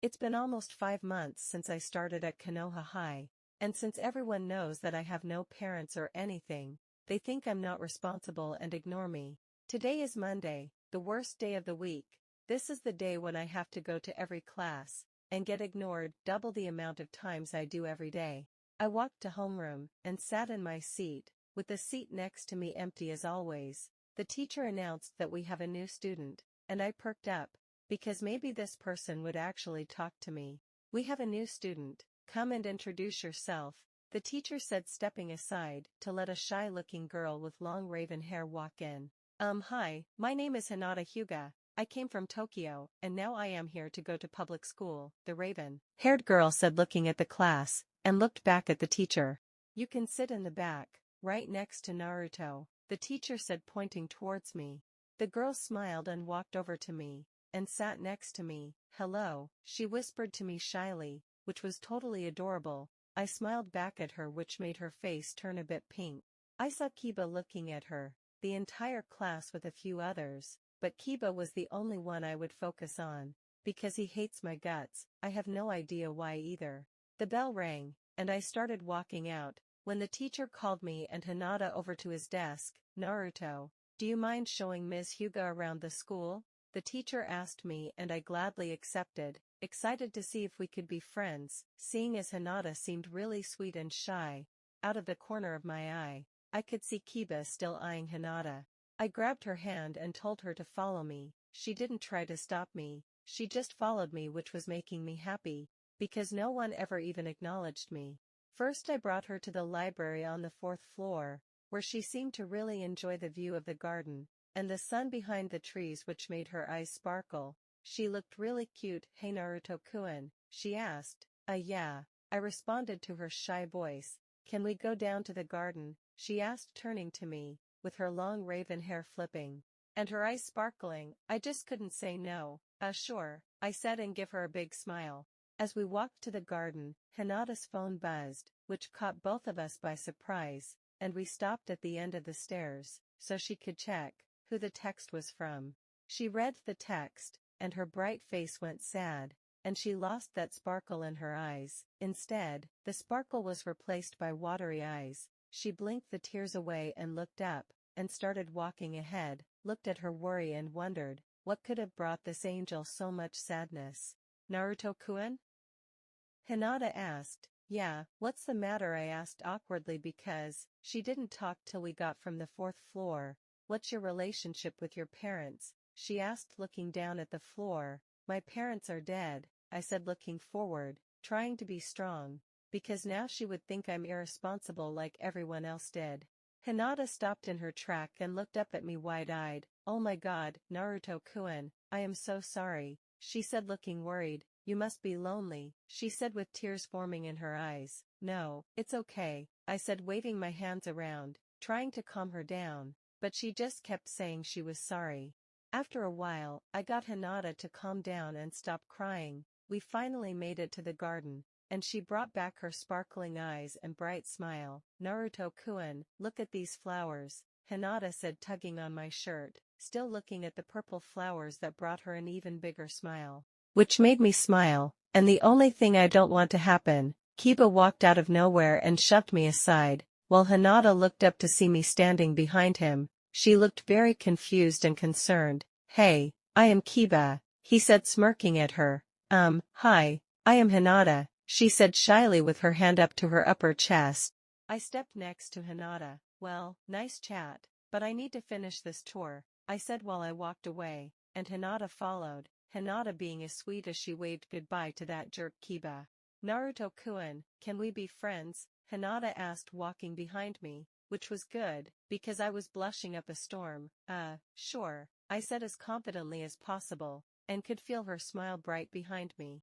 It's been almost 5 months since I started at Konoha High, and since everyone knows that I have no parents or anything, they think I'm not responsible and ignore me. Today is Monday, the worst day of the week. This is the day when I have to go to every class, and get ignored double the amount of times I do every day. I walked to homeroom, and sat in my seat, with the seat next to me empty as always. The teacher announced that we have a new student, and I perked up, because maybe this person would actually talk to me. "We have a new student, come and introduce yourself," the teacher said, stepping aside to let a shy-looking girl with long raven hair walk in. Hi, my name is Hinata Hyuga. I came from Tokyo, and now I am here to go to public school," the raven-haired girl said, looking at the class, and looked back at the teacher. "You can sit in the back, right next to Naruto," the teacher said, pointing towards me. The girl smiled and walked over to me, and sat next to me. "Hello," she whispered to me shyly, which was totally adorable. I smiled back at her, which made her face turn a bit pink. I saw Kiba looking at her, the entire class with a few others, but Kiba was the only one I would focus on, because he hates my guts. I have no idea why either. The bell rang, and I started walking out, when the teacher called me and Hinata over to his desk. "Naruto, do you mind showing Ms. Hyuga around the school?" the teacher asked me, and I gladly accepted, excited to see if we could be friends, seeing as Hinata seemed really sweet and shy. Out of the corner of my eye, I could see Kiba still eyeing Hinata. I grabbed her hand and told her to follow me. She didn't try to stop me, she just followed me, which was making me happy, because no one ever even acknowledged me. First I brought her to the library on the 4th floor, where she seemed to really enjoy the view of the garden, and the sun behind the trees, which made her eyes sparkle. She looked really cute. "Hey Naruto-kun," she asked. Yeah," I responded to her shy voice. "Can we go down to the garden?" she asked, turning to me, with her long raven hair flipping, and her eyes sparkling. I just couldn't say no. Sure," I said, and give her a big smile. As we walked to the garden, Hinata's phone buzzed, which caught both of us by surprise, and we stopped at the end of the stairs, so she could check who the text was from. She read the text, and her bright face went sad, and she lost that sparkle in her eyes. Instead, the sparkle was replaced by watery eyes. She blinked the tears away and looked up, and started walking ahead, looked at her worry and wondered, what could have brought this angel so much sadness? "Naruto-kun?" Hinata asked. "Yeah, what's the matter?" I asked awkwardly, because she didn't talk till we got from the 4th floor. "What's your relationship with your parents?" she asked, looking down at the floor. "My parents are dead," I said, looking forward, trying to be strong, because now she would think I'm irresponsible like everyone else did. Hinata stopped in her track and looked up at me wide-eyed. "Oh my god, Naruto-kun, I am so sorry," she said, looking worried. "You must be lonely," she said, with tears forming in her eyes. "No, it's okay," I said, waving my hands around, trying to calm her down, but she just kept saying she was sorry. After a while, I got Hinata to calm down and stop crying. We finally made it to the garden, and she brought back her sparkling eyes and bright smile. "Naruto-kun, look at these flowers," Hinata said, tugging on my shirt, still looking at the purple flowers that brought her an even bigger smile, which made me smile. "And the only thing I don't want to happen." Kiba walked out of nowhere and shoved me aside, while Hinata looked up to see me standing behind him. She looked very confused and concerned. "Hey, I am Kiba," he said, smirking at her. Hi, I am Hinata," she said shyly, with her hand up to her upper chest. I stepped next to Hinata. "Well, nice chat, but I need to finish this tour," I said while I walked away, and Hinata followed, Hinata being as sweet as she waved goodbye to that jerk Kiba. "Naruto-kun, can we be friends?" Hinata asked, walking behind me, which was good, because I was blushing up a storm. Sure," I said as confidently as possible, and could feel her smile bright behind me.